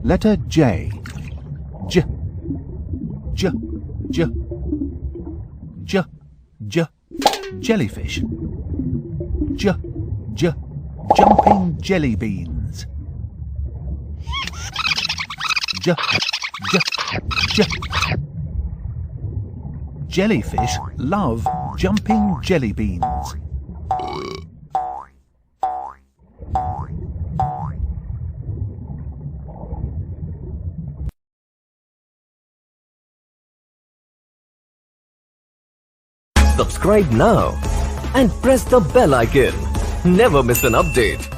Letter J. J. J. J. J. J. Jellyfish. J. J. Jumping jelly beans. J. J. J. Jellyfish love jumping jelly beans. Subscribe now and press the bell icon. Never miss an update.